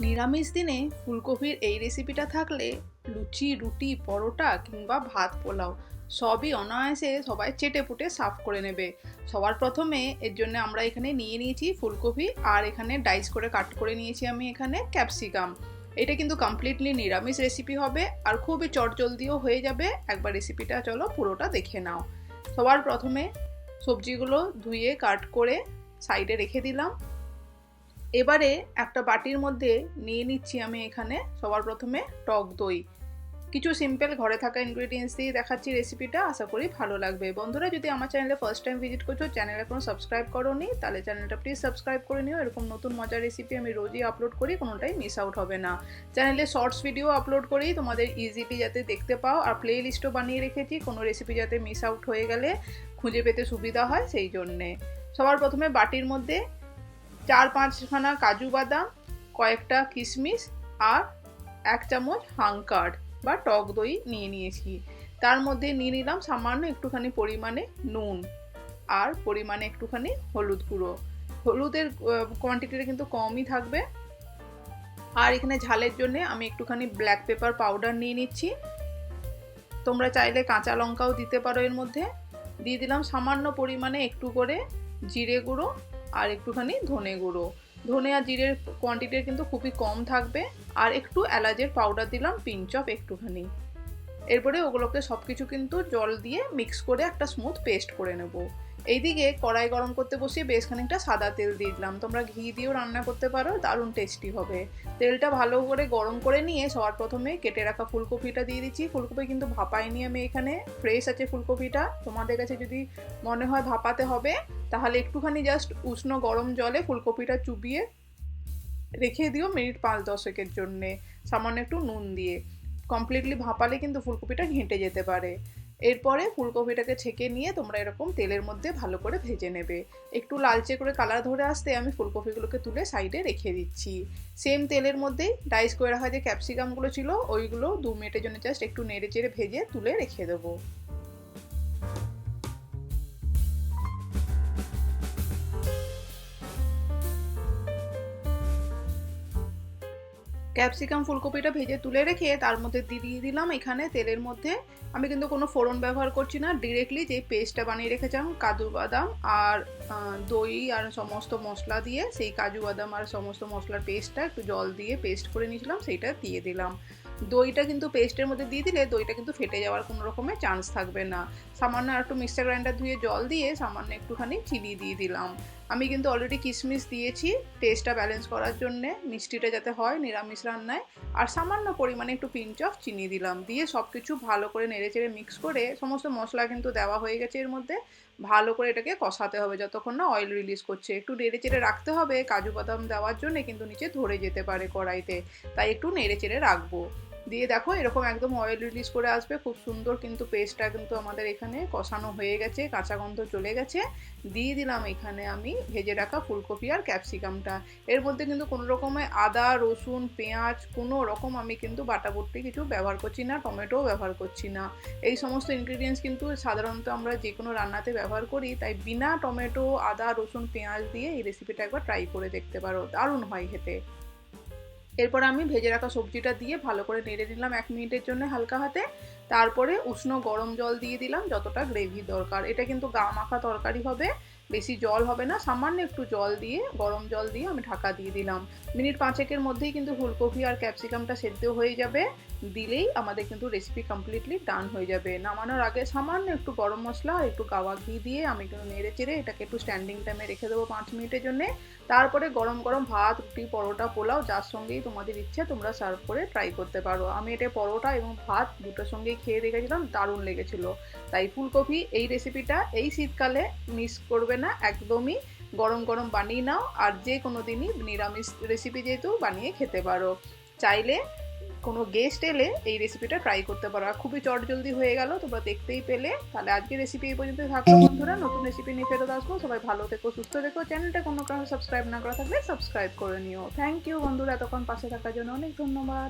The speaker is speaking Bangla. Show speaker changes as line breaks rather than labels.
নিরামিষ দিনে ফুলকপির এই রেসিপিটা থাকলে লুচি, রুটি, পরোটা কিংবা ভাত পোলাও সবই অনায়াসে সবাই চেটেপুটে সার্ভ করে নেবে। সবার প্রথমে এর জন্য আমরা এখানে নিয়ে নিয়েছি ফুলকপি, আর এখানে ডাইস করে কাট করে নিয়েছি আমি এখানে ক্যাপসিকাম। এটা কিন্তু কমপ্লিটলি নিরামিষ রেসিপি হবে আর খুবই চটজলদিও হয়ে যাবে। একবার রেসিপিটা চলো পুরোটা দেখে নাও। সবার প্রথমে সবজিগুলো ধুয়ে কাট করে সাইডে রেখে দিলাম। এবারে একটা বাটির মধ্যে নিয়ে নিচ্ছি আমি এখানে সবার প্রথমে টক দই। কিছু সিম্পল ঘরে থাকা ইনগ্রেডিয়েন্টস দিয়ে দেখাচ্ছি রেসিপিটা, আশা করি ভালো লাগবে। বন্ধুরা, যদি আমার চ্যানেলে ফার্স্ট টাইম ভিজিট করছো, চ্যানেল এখনো সাবস্ক্রাইব করোনি, তাহলে চ্যানেলটা প্লিজ সাবস্ক্রাইব করে নিও। এরকম নতুন মজার রেসিপি আমি রোজই আপলোড করি, কোনোটাই মিস আউট হবে না। চ্যানেলে শর্টস ভিডিও আপলোড করি তোমাদের ইজিলি যাতে দেখতে পাও, আর প্লে লিস্টও বানিয়ে রেখেছি কোনো রেসিপি যাতে মিস আউট হয়ে গেলে খুঁজে পেতে সুবিধা হয় সেই জন্যে। সবার প্রথমে বাটির মধ্যে 4-5খানা কাজু বাদাম, কয়েকটা কিশমিশ আর 1 চামচ হাংকার্ড বা টক দই নিয়ে নিয়েছি। তার মধ্যে নিয়ে নিলাম সামান্য একটুখানি পরিমাণে নুন আর পরিমাণে একটুখানি হলুদ গুঁড়ো। হলুদের কোয়ান্টিটিটা কিন্তু কমই থাকবে। আর এখানে ঝালের জন্য আমি একটুখানি ব্ল্যাক পেপার পাউডার নিয়ে নিচ্ছি। তোমরা চাইলে কাঁচা লঙ্কাও দিতে পারো এর মধ্যে। দিয়ে দিলাম সামান্য পরিমাণে একটু করে জিরে গুঁড়ো আর একটুখানি ধনে গুঁড়ো। ধনে আর জিরের কোয়ান্টিটি কিন্তু খুবই কম থাকবে। আর একটু এলাচের পাউডার দিলাম পিঞ্চ অফ একটুখানি। এরপরে ওগুলোকে সব কিছু কিন্তু জল দিয়ে মিক্স করে একটা স্মুথ পেস্ট করে নেব। এইদিকে কড়াই গরম করতে বসিয়ে বেশ খানিকটা সাদা তেল দিয়ে দিলাম। তোমরা ঘি দিয়েও রান্না করতে পারো, দারুণ টেস্টি হবে। তেলটা ভালো করে গরম করে নিয়ে সবার প্রথমে কেটে রাখা ফুলকপিটা দিয়ে দিচ্ছি। ফুলকপি কিন্তু ভাপাইনি আমি এখানে, ফ্রেশ আছে ফুলকপিটা। তোমাদের কাছে যদি মনে হয় ভাপাতে হবে তাহলে একটুখানি জাস্ট উষ্ণ গরম জলে ফুলকপিটা চুবিয়ে রেখে দিও মিনিট 5-10 জন্যে, সামান্য একটু নুন দিয়ে। কমপ্লিটলি ভাপালে কিন্তু ফুলকপিটা ঘেঁটে যেতে পারে। এরপরে ফুলকপিটাকে ছেঁকে নিয়ে তোমরা এরকম তেলের মধ্যে ভালো করে ভেজে নেবে। একটু লালচে করে কালার ধরে আসতে আমি ফুলকপিগুলোকে তুলে সাইডে রেখে দিচ্ছি। সেম তেলের মধ্যেই ডাইস করে রাখা যে ক্যাপসিকামগুলো ছিল ওইগুলো 2 মিনিটের জন্য জাস্ট একটু নেড়ে চেড়ে ভেজে তুলে রেখে দেবো। ক্যাপসিকাম ফুলকপিটা ভেজে তুলে রেখে তার মধ্যে দিয়ে দিলাম এখানে তেলের মধ্যে। আমি কিন্তু কোনো ফোড়ন ব্যবহার করছি না, ডিরেক্টলি যে পেস্টটা বানিয়ে রেখেছিলাম কাজু বাদাম আর দই আর সমস্ত মশলা দিয়ে, সেই কাজু বাদাম আর সমস্ত মশলার পেস্টটা একটু জল দিয়ে পেস্ট করে নিয়েছিলাম, সেইটা দিয়ে দিলাম। দইটা কিন্তু পেস্টের মধ্যে দিয়ে দিলে দইটা কিন্তু ফেটে যাওয়ার কোনো রকমের চান্স থাকবে না। সামান্য একটু মিক্সার গ্রাইন্ডার ধুয়ে জল দিয়ে সামান্য একটুখানি চিনি দিয়ে দিলাম। আমি কিন্তু অলরেডি কিশমিশ দিয়েছি টেস্টটা ব্যালেন্স করার জন্যে, মিষ্টিটা যাতে হয় নিরামিষ রান্নায়। আর সামান্য পরিমাণে একটু পিঞ্চ অফ চিনি দিলাম। দিয়ে সব কিছু ভালো করে নেড়ে চেড়ে মিক্স করে, সমস্ত মশলা কিন্তু দেওয়া হয়ে গেছে এর মধ্যে, ভালো করে এটাকে কষাতে হবে যতক্ষণ না অয়েল রিলিজ করছে। একটু নেড়ে চেড়ে রাখতে হবে, কাজু বাদাম দেওয়ার জন্য কিন্তু নিচে ধরে যেতে পারে কড়াইতে, তাই একটু নেড়ে চেড়ে রাখবো। দিয়ে দেখো এরকম একদম অয়েল রিলিজ করে আসবে, খুব সুন্দর কিন্তু পেস্টটা কিন্তু আমাদের এখানে কষানো হয়ে গেছে, কাঁচা গন্ধ চলে গেছে। দিয়ে দিলাম এখানে আমি ভেজে রাখা ফুলকপি আর ক্যাপসিকামটা। এর মধ্যে কিন্তু কোনো রকমের আদা, রসুন, পেঁয়াজ কোনো রকম আমি কিন্তু বাটাবুটি কিছু ব্যবহার করছি না, টমেটোও ব্যবহার করছি না। এই সমস্ত ইনগ্রিডিয়েন্টস কিন্তু সাধারণত আমরা যে কোনো রান্নাতে ব্যবহার করি, তাই বিনা টমেটো, আদা, রসুন, পেঁয়াজ দিয়ে এই রেসিপিটা একবার ট্রাই করে দেখতে পারো, দারুণ হয় খেতে। এরপর আমি ভেজে রাখা সবজিটা দিয়ে ভালো করে নেড়ে নিলাম 1 মিনিটের জন্য হালকা হাতে। তারপরে উষ্ণ গরম জল দিয়ে দিলাম যতটা গ্রেভি দরকার। এটা কিন্তু গা মাখা তরকারি হবে, বেশি জল হবে না, সামান্য একটু জল দিয়ে গরম জল দিয়ে আমি ঢাকা দিয়ে দিলাম। মিনিট 5-এর মধ্যেই কিন্তু ফুলকপি আর ক্যাপসিকামটা সেদ্ধ হয়ে যাবে। দিলেই আমাদের কিন্তু রেসিপি কমপ্লিটলি ডান হয়ে যাবে। নামানোর আগে সামান্য একটু গরম মশলা আর একটু গাওয়া ঘি দিয়ে আমি কিন্তু নেড়ে চেড়ে এটাকে একটু স্ট্যান্ডিং টাইমে রেখে দেবো 5 মিনিটের জন্য। তারপরে গরম গরম ভাত, রুটি, পরোটা, পোলাও যার সঙ্গেই তোমাদের ইচ্ছে তোমরা সার্ভ করে ট্রাই করতে পারো। আমি এটা পরোটা এবং ভাত দুটোর সঙ্গেই খেয়ে দেখেছিলাম, দারুণ লেগেছিল। তাই ফুলকপি এই রেসিপিটা এই শীতকালে মিস করবে না একদমই। গরম গরম বানিয়ে নাও, আর যে কোনো দিনই নিরামিষ রেসিপি যেহেতু বানিয়ে খেতে পারো। চাইলে কোনো গেস্ট এলে এই রেসিপিটা ট্রাই করতে পারো। আর খুবই চটজলদি হয়ে গেল, তোমরা দেখতেই পেলে। তাহলে আজকের রেসিপি এই পর্যন্ত থাকলো বন্ধুরা, নতুন রেসিপি নিয়ে ফেরত আসবো। সবাই ভালো থেকো, সুস্থ থেকো। চ্যানেলটা কোনো কারণে সাবস্ক্রাইব না করা থাকলে সাবস্ক্রাইব করে নিও। থ্যাংক ইউ বন্ধুরা, এতক্ষণ পাশে থাকার জন্য অনেক ধন্যবাদ।